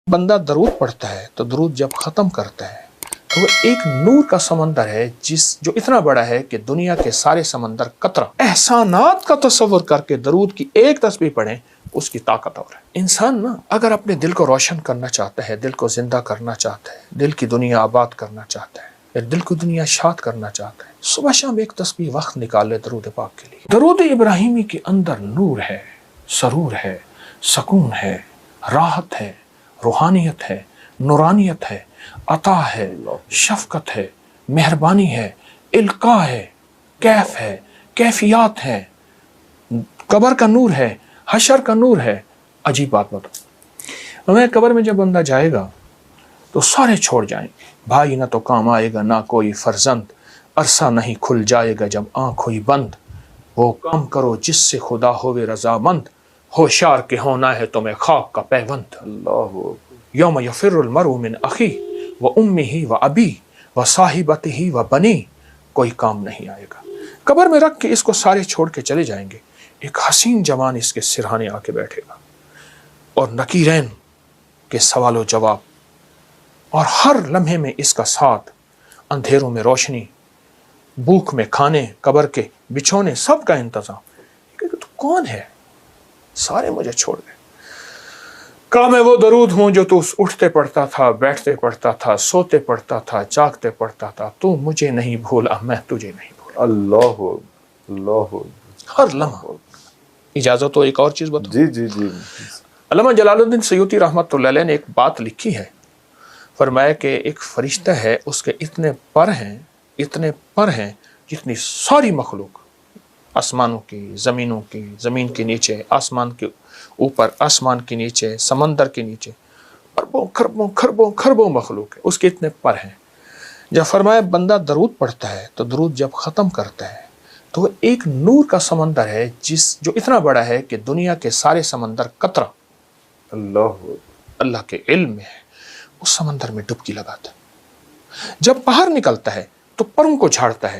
بندہ درود پڑھتا ہے تو درود جب ختم کرتا ہے تو وہ ایک نور کا سمندر ہے جو اتنا بڑا ہے کہ دنیا کے سارے سمندر قطرہ احسانات کا تصور کر کے درود کی ایک تسبیح پڑھیں، اس کی طاقت اور ہے۔ انسان نا اگر اپنے دل کو روشن کرنا چاہتا ہے، دل کو زندہ کرنا چاہتا ہے، دل کی دنیا آباد کرنا چاہتا ہے، یا دل کو دنیا شاد کرنا چاہتا ہے، صبح شام ایک تسبیح وقت نکال لے درود پاک کے لیے۔ درود ابراہیمی کے اندر نور ہے، سرور ہے، سکون ہے، راحت ہے، روحانیت ہے، نورانیت ہے، عطا ہے، شفقت ہے، مہربانی ہے، القاء ہے، کیف ہے، کیفیات ہے، قبر کا نور ہے، حشر کا نور ہے۔ عجیب بات بتاؤ، ہمیں قبر میں جب بندہ جائے گا تو سارے چھوڑ جائیں گے، بھائی نہ تو کام آئے گا، نہ کوئی فرزند، عرصہ نہیں کھل جائے گا جب آنکھ ہوئی بند، وہ کام کرو جس سے خدا ہوئے رضامند، ہوشیار کے ہونا ہے تمہیں خاک کا پیوند۔ اللہ یوم یفر المرء من اخیہ و امہ و ابی و صاحبتہ و بنی، کوئی کام نہیں آئے گا۔ قبر میں رکھ کے اس کو سارے چھوڑ کے چلے جائیں گے، ایک حسین جوان اس کے سرہانے آ کے بیٹھے گا، اور نکیرین کے سوال و جواب، اور ہر لمحے میں اس کا ساتھ، اندھیروں میں روشنی، بھوک میں کھانے، قبر کے بچھونے، سب کا انتظام۔ کہ تو کون ہے؟ سارے مجھے چھوڑ گئے۔ کہا میں وہ درود ہوں جو تو اٹھتے پڑھتا تھا، بیٹھتے پڑھتا تھا، سوتے پڑھتا تھا، جاگتے پڑھتا تھا، تو مجھے نہیں بھولا، میں تجھے نہیں بھولا۔ اللہ اللہ ہر لمحہ۔ اجازت ہو ایک اور چیز بتاؤ؟ جی جی جی علامہ جلال الدین سیوطی رحمۃ اللہ علیہ نے ایک بات لکھی ہے، فرمایا کہ ایک فرشتہ ہے، اس کے اتنے پر ہیں جتنی ساری مخلوق، آسمانوں کی، زمینوں کی، زمین کے نیچے، آسمان کے اوپر، آسمان کے نیچے، سمندر کے نیچے، اربوں خربوں خربوں خربوں مخلوق ہے، اس کے اتنے پر ہیں۔ جب فرمایا بندہ درود پڑھتا ہے تو درود جب ختم کرتا ہے تو وہ ایک نور کا سمندر ہے جو اتنا بڑا ہے کہ دنیا کے سارے سمندر قطرہ اللہ کے علم میں ہے، اس سمندر میں ڈبکی لگاتا ہے۔ جب باہر نکلتا ہے تو پروں کو جھاڑتا ہے،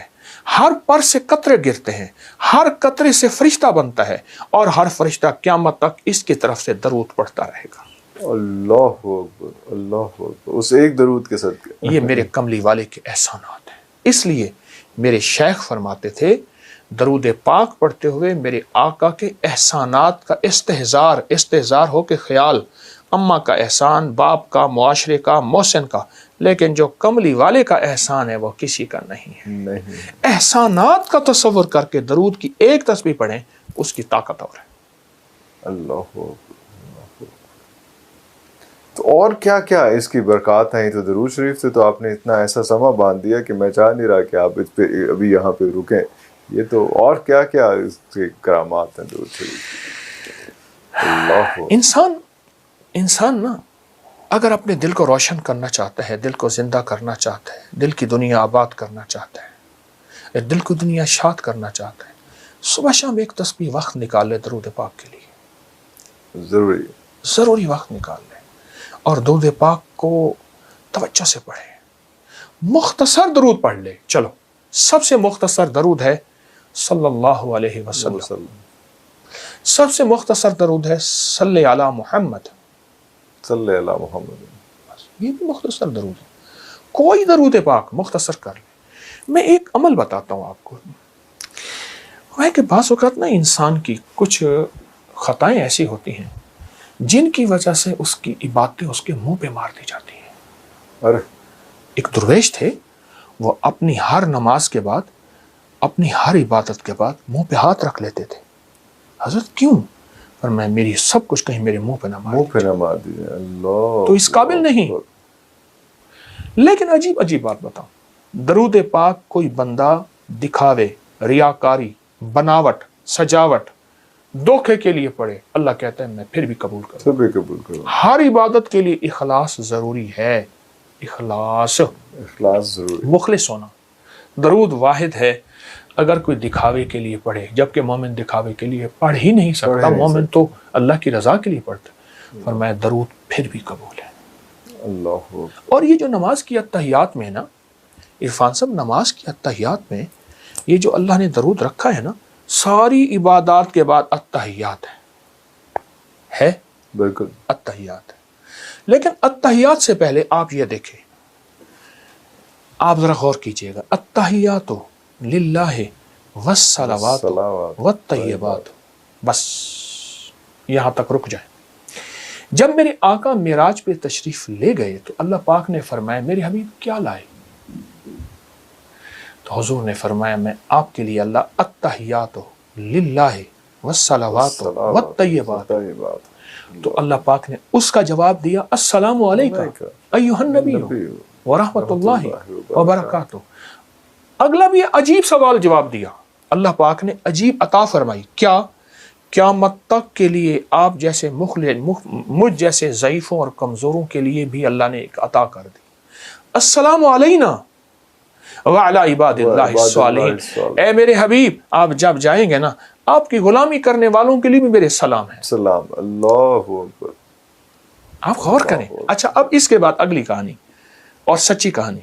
ہر پر سے قطرے گرتے ہیں، ہر قطرے سے فرشتہ بنتا ہے، اور ہر فرشتہ قیامت تک اس کی طرف سے درود پڑھتا رہے گا۔ اللہ اکبر اللہ اکبر، اس ایک درود کے صدقے۔ یہ میرے کملی والے کے احسانات ہیں۔ اس لیے میرے شیخ فرماتے تھے درود پاک پڑھتے ہوئے میرے آقا کے احسانات کا استحضار ہو کے خیال، اماں کا احسان، باپ کا، معاشرے کا، محسن کا، لیکن جو کملی والے کا احسان ہے وہ کسی کا نہیں ہے۔ احسانات کا تصور کر کے درود کی ایک تسبیح پڑھیں، اس کی طاقت اور ہے۔ اللہ تو اور کیا کیا اس کی برکات ہیں؟ تو درود شریف سے تو آپ نے اتنا ایسا سما باندھ دیا کہ میں چاہ نہیں رہا کہ آپ اس پہ ابھی یہاں پہ رکیں۔ یہ تو اور کیا کیا اس کے کرامات ہیں درود شریف؟ اللہ انسان نا اگر اپنے دل کو روشن کرنا چاہتا ہے، دل کو زندہ کرنا چاہتا ہے، دل کی دنیا آباد کرنا چاہتا ہے، دل کو دنیا شاد کرنا چاہتا ہے، صبح شام ایک تسبیح وقت نکال لے درود پاک کے لیے۔ ضروری وقت نکال لے، اور درود پاک کو توجہ سے پڑھے۔ مختصر درود پڑھ لے۔ چلو سب سے مختصر درود ہے صلی اللہ علیہ وسلم، سب سے مختصر درود ہے صلی علی محمد، صلی اللہ محمد۔ یہ بھی مختصر درود ہے۔ کوئی درود پاک مختصر کر لے۔ میں ایک عمل بتاتا ہوں آپ کو، وہ ہے کہ بعض اوقات نا انسان کی کچھ خطائیں ایسی ہوتی ہیں جن کی وجہ سے اس کی عبادتیں اس کے منہ پہ مار دی جاتی ہیں۔ ایک درویش تھے، وہ اپنی ہر نماز کے بعد، اپنی ہر عبادت کے بعد منہ پہ ہاتھ رکھ لیتے تھے۔ حضرت کیوں؟ پر میں میری سب کچھ کہیں میرے منہ پہ نہ مار دیجیے، اللہ تو اس قابل نہیں۔ لیکن عجیب بات بتاؤں، درود پاک کوئی بندہ دکھاوے، ریاکاری، بناوٹ، سجاوٹ، دھوکے کے لیے پڑھے، اللہ کہتا ہے میں پھر بھی قبول کروں۔ ہر عبادت کے لیے اخلاص ضروری ہے، اخلاص ضروری، مخلص ہونا۔ درود واحد ہے، اگر کوئی دکھاوے کے لیے پڑھے، جبکہ مومن دکھاوے کے لیے پڑھ ہی نہیں سکتا، مومن تو اللہ کی رضا کے لیے پڑھتا ہے، فرمایا درود پھر بھی قبول ہے۔ اللہ اور یہ جو نماز کی اتحیات میں نا، عرفان صاحب، نماز کی اتحیات میں یہ جو اللہ نے درود رکھا ہے نا، ساری عبادات کے بعد اتحیات ہے بالکل اتحیات ہے۔ لیکن التحیات سے پہلے آپ یہ دیکھیں، آپ ذرا غور کیجئے گا، التحیات للہ والصلوات والطیبات، بس یہاں تک رک جائیں۔ جب میرے آقا معراج پہ تشریف لے گئے تو اللہ پاک نے فرمایا میرے حبیب کیا لائے؟ تو حضور نے فرمایا میں آپ کے لیے اللہ التحیات للہ والصلوات والطیبات، تو اللہ پاک نے اس کا جواب دیا السلام علیکم ایھا النبی ورحمۃ اللہ وبرکاتہ۔ اگلا بھی عجیب سوال جواب دیا، اللہ پاک نے عجیب عطا فرمائی، کیا؟ قیامت تک کے لیے آپ جیسے مجھ جیسے ضعیفوں اور کمزوروں کے لیے بھی اللہ نے ایک عطا کر دی، السلام علینا وعلی عباد اللہ الصالحین۔ اے میرے حبیب آپ جب جائیں گے نا، آپ کی غلامی کرنے والوں کے لیے بھی میرے سلام ہے۔ سلام، اللہ اکبر۔ آپ غور کریں۔ اچھا اب اس کے بعد اگلی کہانی اور سچی کہانی،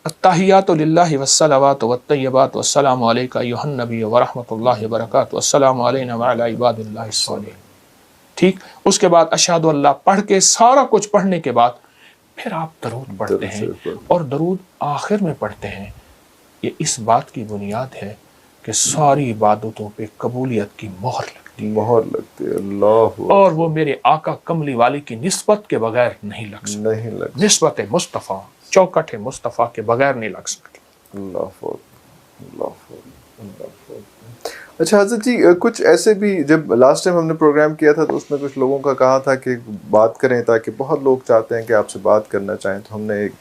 التحیات للہ والصلوات والطیبات والسلام علیک ایھا النبی ورحمۃ اللہ وبرکاتہ والسلام علینا وعلی عباد اللہ الصالحین۔ ٹھیک، اس کے بعد اشہد اللہ پڑھ کے سارا کچھ پڑھنے کے بعد پھر آپ درود پڑھتے ہیں، اور درود آخر میں پڑھتے ہیں۔ یہ اس بات کی بنیاد ہے کہ ساری عبادتوں پہ قبولیت کی مہر لگتی ہے، اللہ، اور وہ میرے آقا کملی والی کی نسبت کے بغیر نہیں لگ سکتی، نسبت مصطفیٰ چوکٹ مصطفیٰ کے بغیر نہیں لگ سکتی۔ اللہ اللہ۔ اچھا حضرت جی، کچھ ایسے بھی جب لاسٹ ٹائم ہم نے پروگرام کیا تھا تو اس میں کچھ لوگوں کا کہا تھا کہ بات کریں، تاکہ بہت لوگ چاہتے ہیں کہ آپ سے بات کرنا چاہیں، تو ہم نے ایک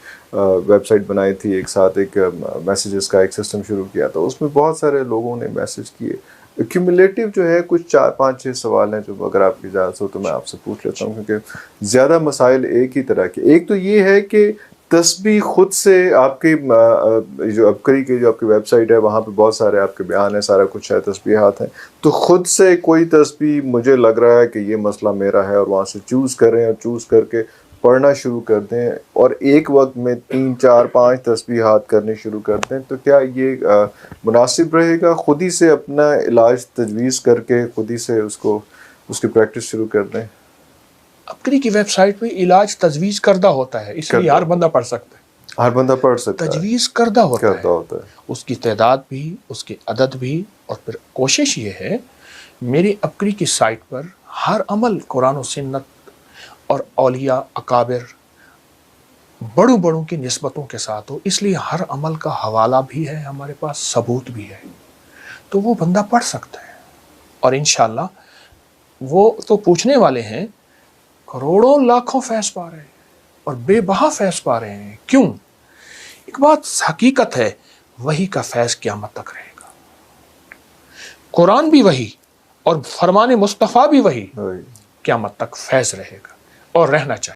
ویب سائٹ بنائی تھی، ایک ساتھ ایک میسیجز کا ایک سسٹم شروع کیا تھا، اس میں بہت سارے لوگوں نے میسیج کیے۔ ایکیومولیٹو جو ہے کچھ 4 5 6 سوال ہیں جو اگر آپ کی اجازت ہو تو میں آپ سے پوچھ لیتا ہوں، کیونکہ زیادہ مسائل ایک ہی طرح کے۔ ایک تو یہ ہے کہ تسبیح خود سے آپ کی جو ابکری کی جو آپ کی ویب سائٹ ہے وہاں پہ بہت سارے آپ کے بیان ہیں، سارا کچھ ہے، تسبیحات ہیں، تو خود سے کوئی تسبیح مجھے لگ رہا ہے کہ یہ مسئلہ میرا ہے، اور وہاں سے چوز کریں اور چوز کر کے پڑھنا شروع کر دیں، اور ایک وقت میں 3 4 5 تسبیحات کرنے شروع کر دیں، تو کیا یہ مناسب رہے گا؟ خود ہی سے اپنا علاج تجویز کر کے خود ہی سے اس کی پریکٹس شروع کر دیں؟ ابکری کی ویب سائٹ پہ علاج تجویز کردہ ہوتا ہے، اس لیے ہر بندہ پڑھ سکتا ہے، ہر بندہ پڑھ سکتا ہے، تجویز کردہ ہوتا ہے، اس کی تعداد بھی، اس کے عدد بھی، اور پھر کوشش یہ ہے میری ابکری کی سائٹ پر ہر عمل قرآن و سنت اور اولیاء اکابر بڑوں کی نسبتوں کے ساتھ ہو، اس لیے ہر عمل کا حوالہ بھی ہے ہمارے پاس، ثبوت بھی ہے، تو وہ بندہ پڑھ سکتا ہے، اور انشاءاللہ وہ تو پوچھنے والے ہیں کروڑوں لاکھوں فیض پا رہے ہیں اور بے بہا فیض پا رہے ہیں۔ کیوں؟ ایک بات حقیقت ہے، وہی کا فیض قیامت تک رہے گا، قرآن بھی وہی اور فرمان مصطفیٰ بھی وہی، قیامت تک فیض رہے گا اور رہنا چاہیے۔